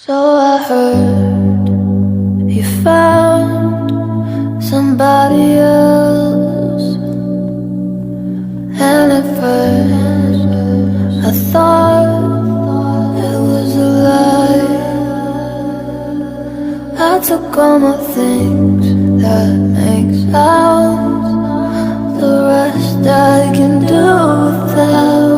So I heard you found somebody else, and at first I thought it was a lie. I took all my things that make sounds, the rest I can do without.